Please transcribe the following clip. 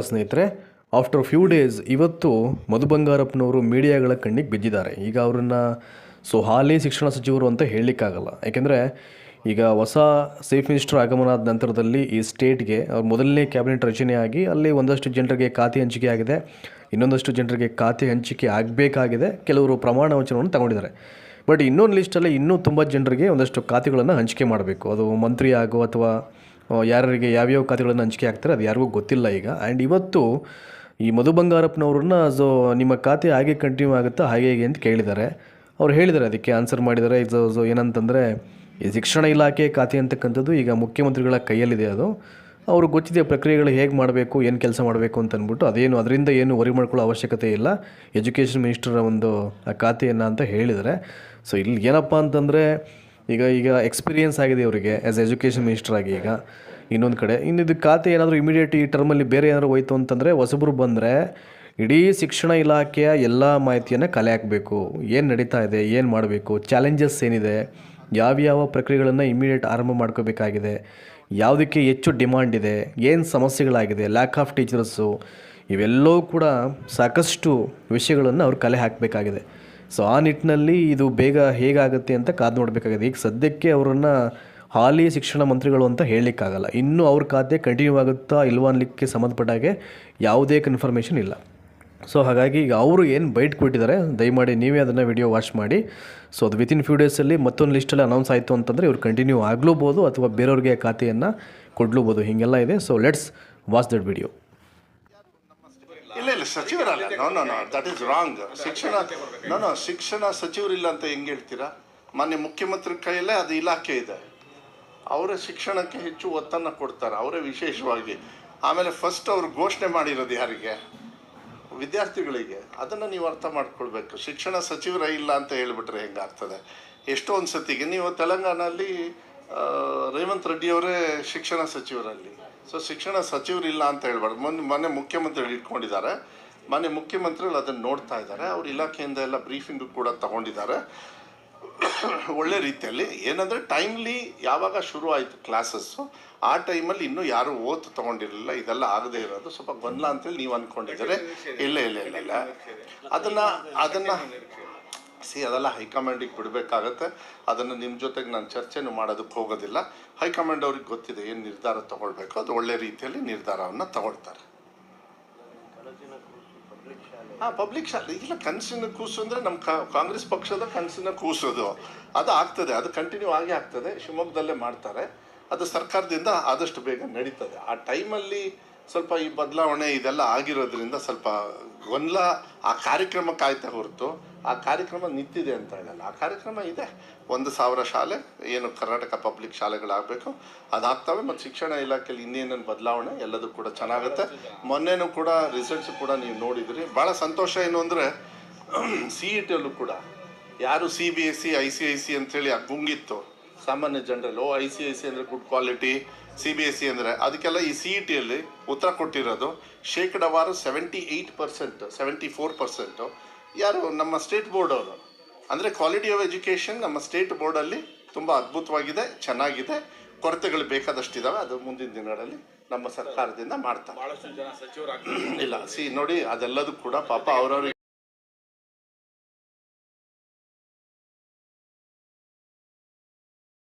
ಸ್ನೇಹಿತರೆ, after few days ಇವತ್ತು ಮಧು ಬಂಗಾರಪ್ಪನವರು ಮೀಡಿಯಾಗಳ ಕಣ್ಣಿಗೆ ಬಿದ್ದಿದ್ದಾರೆ. ಈಗ ಅವರನ್ನು ಹಾಲಿ ಶಿಕ್ಷಣ ಸಚಿವರು ಅಂತ ಹೇಳಲಿಕ್ಕಾಗಲ್ಲ. ಯಾಕೆಂದರೆ ಈಗ ಹೊಸ ಚೀಫ್ ಮಿನಿಸ್ಟರ್ ಆಗಮನದ ನಂತರದಲ್ಲಿ ಈ ಸ್ಟೇಟ್ಗೆ ಅವ್ರ ಮೊದಲನೇ ಕ್ಯಾಬಿನೆಟ್ ರಚನೆಯಾಗಿ ಅಲ್ಲಿ ಒಂದಷ್ಟು ಜನರಿಗೆ ಖಾತೆ ಹಂಚಿಕೆ ಆಗಿದೆ, ಇನ್ನೊಂದಷ್ಟು ಜನರಿಗೆ ಖಾತೆ ಹಂಚಿಕೆ ಆಗಬೇಕಾಗಿದೆ. ಕೆಲವರು ಪ್ರಮಾಣ ವಚನವನ್ನು ತಗೊಂಡಿದ್ದಾರೆ. ಬಟ್ ಇನ್ನೊಂದು ಲಿಸ್ಟಲ್ಲಿ ಇನ್ನೂ ತುಂಬ ಜನರಿಗೆ ಒಂದಷ್ಟು ಖಾತೆಗಳನ್ನು ಹಂಚಿಕೆ ಮಾಡಬೇಕು. ಅದು ಮಂತ್ರಿ ಆಗೋ ಅಥವಾ ಯಾರಿಗೆ ಯಾವ್ಯಾವ ಖಾತೆಗಳನ್ನು ಹಂಚಿಕೆ ಆಗ್ತಾರೆ ಅದು ಯಾರಿಗೂ ಗೊತ್ತಿಲ್ಲ ಈಗ. ಆ್ಯಂಡ್ ಇವತ್ತು ಈ ಮಧು ಬಂಗಾರಪ್ಪನವ್ರನ್ನ ನಿಮ್ಮ ಖಾತೆ ಹಾಗೆ ಕಂಟಿನ್ಯೂ ಆಗುತ್ತಾ ಹಾಗೆ ಹೇಗೆ ಅಂತ ಕೇಳಿದ್ದಾರೆ. ಅವ್ರು ಹೇಳಿದ್ದಾರೆ, ಅದಕ್ಕೆ ಆನ್ಸರ್ ಮಾಡಿದ್ದಾರೆ. ಏನಂತಂದರೆ ಈ ಶಿಕ್ಷಣ ಇಲಾಖೆ ಖಾತೆ ಅಂತಕ್ಕಂಥದ್ದು ಈಗ ಮುಖ್ಯಮಂತ್ರಿಗಳ ಕೈಯಲ್ಲಿದೆ. ಅದು ಅವ್ರಿಗೆ ಗೊತ್ತಿದೆ ಪ್ರಕ್ರಿಯೆಗಳು ಹೇಗೆ ಮಾಡಬೇಕು, ಏನು ಕೆಲಸ ಮಾಡಬೇಕು ಅಂತ ಅಂದ್ಬಿಟ್ಟು ಅದರಿಂದ ಏನು ವರಿ ಮಾಡ್ಕೊಳ್ಳೋ ಅವಶ್ಯಕತೆ ಇಲ್ಲ. ಎಜುಕೇಷನ್ ಮಿನಿಸ್ಟರ್ ಒಂದು ಖಾತೆಯನ್ನು ಅಂತ ಹೇಳಿದ್ದಾರೆ. ಇಲ್ಲಿ ಏನಪ್ಪ ಅಂತಂದರೆ ಈಗ ಎಕ್ಸ್ಪೀರಿಯೆನ್ಸ್ ಆಗಿದೆ ಅವರಿಗೆ ಆ್ಯಸ್ ಎಜುಕೇಷನ್ ಮಿನಿಸ್ಟರ್ ಆಗಿ. ಈಗ ಇನ್ನೊಂದು ಕಡೆ ಇದು ಖಾತೆ ಏನಾದರೂ ಇಮಿಡಿಯೇಟ್ ಈ ಟರ್ಮಲ್ಲಿ ಬೇರೆ ಏನಾದರೂ ಹೋಯ್ತು ಅಂತಂದರೆ ಹೊಸಬರು ಬಂದರೆ ಇಡೀ ಶಿಕ್ಷಣ ಇಲಾಖೆಯ ಎಲ್ಲ ಮಾಹಿತಿಯನ್ನು ಕಲೆ ಹಾಕಬೇಕು. ಏನು ನಡೀತಾ ಇದೆ, ಏನು ಮಾಡಬೇಕು, ಚಾಲೆಂಜಸ್ ಏನಿದೆ, ಯಾವ್ಯಾವ ಪ್ರಕ್ರಿಯೆಗಳನ್ನು ಇಮಿಡಿಯೇಟ್ ಆರಂಭ ಮಾಡ್ಕೋಬೇಕಾಗಿದೆ, ಯಾವುದಕ್ಕೆ ಹೆಚ್ಚು ಡಿಮಾಂಡ್ ಇದೆ, ಏನು ಸಮಸ್ಯೆಗಳಾಗಿದೆ, ಲ್ಯಾಕ್ ಆಫ್ ಟೀಚರ್ಸು, ಇವೆಲ್ಲವೂ ಕೂಡ ಸಾಕಷ್ಟು ವಿಷಯಗಳನ್ನು ಅವ್ರು ಕಲೆ ಹಾಕಬೇಕಾಗಿದೆ. ಆ ನಿಟ್ಟಿನಲ್ಲಿ ಇದು ಬೇಗ ಹೇಗಾಗುತ್ತೆ ಅಂತ ಕಾದು ನೋಡಬೇಕಾಗಿದೆ. ಈಗ ಸದ್ಯಕ್ಕೆ ಅವರನ್ನು ಹಾಲಿ ಶಿಕ್ಷಣ ಮಂತ್ರಿಗಳು ಅಂತ ಹೇಳಲಿಕ್ಕಾಗಲ್ಲ. ಇನ್ನೂ ಅವ್ರ ಖಾತೆ ಕಂಟಿನ್ಯೂ ಆಗುತ್ತಾ ಇಲ್ವಾ ಅನ್ನಲಿಕ್ಕೆ ಸಂಬಂಧಪಟ್ಟಾಗೆ ಯಾವುದೇ ಕನ್ಫರ್ಮೇಷನ್ ಇಲ್ಲ. ಹಾಗಾಗಿ ಈಗ ಅವರು ಏನು ಬೈಟ್ ಕೊಟ್ಟಿದ್ದಾರೆ, ದಯಮಾಡಿ ನೀವೇ ಅದನ್ನು ವಿಡಿಯೋ ವಾಚ್ ಮಾಡಿ. ಅದು ವಿತಿನ್ ಫ್ಯೂ ಡೇಸಲ್ಲಿ ಮತ್ತೊಂದು ಲಿಸ್ಟಲ್ಲಿ ಅನೌನ್ಸ್ ಆಯಿತು ಅಂತಂದರೆ ಇವ್ರು ಕಂಟಿನ್ಯೂ ಆಗ್ಲೂಬೋದು ಅಥವಾ ಬೇರೆಯವ್ರಿಗೆ ಖಾತೆಯನ್ನು ಕೊಡ್ಲೂಬೋದು. ಹೀಗೆಲ್ಲ ಇದೆ. Let's watch that video. ಇಲ್ಲ ಸಚಿವರಲ್ಲ, ನೋ ದಟ್ ಈಸ್ ರಾಂಗ್. ಶಿಕ್ಷಣ ಸಚಿವರಿಲ್ಲ ಅಂತ ಹೆಂಗೆ ಹೇಳ್ತೀರಾ? ಮಾನ್ಯ ಮುಖ್ಯಮಂತ್ರಿ ಕೈಯಲ್ಲೇ ಅದು ಇಲಾಖೆ ಇದೆ. ಅವರೇ ಶಿಕ್ಷಣಕ್ಕೆ ಹೆಚ್ಚು ಒತ್ತನ್ನು ಕೊಡ್ತಾರೆ, ಅವರೇ ವಿಶೇಷವಾಗಿ. ಆಮೇಲೆ ಫಸ್ಟ್ ಅವರು ಘೋಷಣೆ ಮಾಡಿರೋದು ಯಾರಿಗೆ? ವಿದ್ಯಾರ್ಥಿಗಳಿಗೆ. ಅದನ್ನು ನೀವು ಅರ್ಥ ಮಾಡ್ಕೊಳ್ಬೇಕು. ಶಿಕ್ಷಣ ಸಚಿವರ ಇಲ್ಲ ಅಂತ ಹೇಳ್ಬಿಟ್ರೆ ಹೆಂಗಾಗ್ತದೆ? ಎಷ್ಟೊಂದು ಸತಿಗೆ ನೀವು ತೆಲಂಗಾಣಲ್ಲಿ ರೇವಂತ್ ರೆಡ್ಡಿಯವರೇ ಶಿಕ್ಷಣ ಸಚಿವರಲ್ಲಿ. ಶಿಕ್ಷಣ ಸಚಿವರಿಲ್ಲ ಅಂತ ಹೇಳ್ಬಾರ್ದು. ಮೊನ್ನೆ ಮುಖ್ಯಮಂತ್ರಿಗಳು ಇಟ್ಕೊಂಡಿದ್ದಾರೆ. ಮೊನ್ನೆ ಮುಖ್ಯಮಂತ್ರಿಗಳು ಅದನ್ನು ನೋಡ್ತಾ ಇದ್ದಾರೆ. ಅವ್ರ ಇಲಾಖೆಯಿಂದ ಎಲ್ಲ ಬ್ರೀಫಿಂಗು ಕೂಡ ತಗೊಂಡಿದ್ದಾರೆ ಒಳ್ಳೆ ರೀತಿಯಲ್ಲಿ. ಏನಂದರೆ ಟೈಮ್ಲಿ ಯಾವಾಗ ಶುರು ಆಯಿತು ಕ್ಲಾಸಸ್ಸು, ಆ ಟೈಮಲ್ಲಿ ಇನ್ನೂ ಯಾರು ಓದ್ ತೊಗೊಂಡಿರಲಿಲ್ಲ. ಇದೆಲ್ಲ ಆಗದೇ ಇರೋದು ಸ್ವಲ್ಪ ಗೊಂದಲ ಅಂತೇಳಿ ನೀವು ಅಂದ್ಕೊಂಡಿದ್ದಾರೆ. ಇಲ್ಲ ಅದನ್ನು ಅದೆಲ್ಲ ಹೈಕಮಾಂಡಿಗೆ ಬಿಡಬೇಕಾಗತ್ತೆ. ಅದನ್ನು ನಿಮ್ಮ ಜೊತೆಗೆ ನಾನು ಚರ್ಚೆನೂ ಮಾಡೋದಕ್ಕೆ ಹೋಗೋದಿಲ್ಲ. ಹೈಕಮಾಂಡ್ ಅವ್ರಿಗೆ ಗೊತ್ತಿದೆ ಏನು ನಿರ್ಧಾರ ತೊಗೊಳ್ಬೇಕು. ಅದು ಒಳ್ಳೆ ರೀತಿಯಲ್ಲಿ ನಿರ್ಧಾರವನ್ನು ತಗೊಳ್ತಾರೆ. ಪಬ್ಲಿಕ್ ಶಾಲೆ ಇಲ್ಲ, ಕನಸಿನ ಕೂಸು ಅಂದರೆ ನಮ್ಮ ಕಾಂಗ್ರೆಸ್ ಪಕ್ಷದ ಕನಸಿನ ಕೂಸೋದು ಅದು ಆಗ್ತದೆ. ಅದು ಕಂಟಿನ್ಯೂ ಆಗೇ ಆಗ್ತದೆ. ಶಿವಮೊಗ್ಗದಲ್ಲೇ ಮಾಡ್ತಾರೆ. ಅದು ಸರ್ಕಾರದಿಂದ ಆದಷ್ಟು ಬೇಗ ನಡೀತದೆ. ಆ ಟೈಮಲ್ಲಿ ಸ್ವಲ್ಪ ಈ ಬದಲಾವಣೆ ಇದೆಲ್ಲ ಆಗಿರೋದ್ರಿಂದ ಸ್ವಲ್ಪ ಗೊಂದಲ. ಆ ಕಾರ್ಯಕ್ರಮಕ್ಕೆ ಆಯ್ತಾ ಹೊರತು ಆ ಕಾರ್ಯಕ್ರಮ ನಿಂತಿದೆ ಅಂತ ಹೇಳಲ್ಲ. ಆ ಕಾರ್ಯಕ್ರಮ ಇದೆ. 1,000 ಶಾಲೆ ಏನು ಕರ್ನಾಟಕ ಪಬ್ಲಿಕ್ ಶಾಲೆಗಳಾಗಬೇಕು, ಅದಾಗ್ತವೆ. ಮತ್ತು ಶಿಕ್ಷಣ ಇಲಾಖೆಯಲ್ಲಿ ಇನ್ನೇನೇನು ಬದಲಾವಣೆ ಎಲ್ಲದೂ ಕೂಡ ಚೆನ್ನಾಗುತ್ತೆ. ಮೊನ್ನೆನೂ ಕೂಡ ರಿಸಲ್ಟ್ಸ್ ಕೂಡ ನೀವು ನೋಡಿದ್ರಿ. ಭಾಳ ಸಂತೋಷ ಏನು ಅಂದರೆ CET-ಯಲ್ಲೂ ಕೂಡ ಯಾರು CBSE ICIC ಅಂಥೇಳಿ ಆ ಗುಂಗಿತ್ತು ಸಾಮಾನ್ಯ ಜನರಲ್ಲೂ. ICIC ಅಂದರೆ ಗುಡ್ ಕ್ವಾಲಿಟಿ, CBSE ಅಂದರೆ ಅದಕ್ಕೆಲ್ಲ ಈ CET-ಯಲ್ಲಿ ಉತ್ತರ ಕೊಟ್ಟಿರೋದು ಶೇಕಡಾವಾರು 78%, 74% ಯಾರು ನಮ್ಮ ಸ್ಟೇಟ್ ಬೋರ್ಡ್ ಅವರು. ಅಂದರೆ ಕ್ವಾಲಿಟಿ ಆಫ್ ಎಜುಕೇಷನ್ ನಮ್ಮ ಸ್ಟೇಟ್ ಬೋರ್ಡಲ್ಲಿ ತುಂಬ ಅದ್ಭುತವಾಗಿದೆ, ಚೆನ್ನಾಗಿದೆ. ಕೊರತೆಗಳು ಬೇಕಾದಷ್ಟಿದ್ದಾವೆ. ಅದು ಮುಂದಿನ ದಿನಗಳಲ್ಲಿ ನಮ್ಮ ಸರ್ಕಾರದಿಂದ ಮಾಡ್ತಾರೆ. ಇಲ್ಲ ನೋಡಿ, ಅದೆಲ್ಲದೂ ಕೂಡ ಪಾಪ ಅವರವ್ರಿಗೆ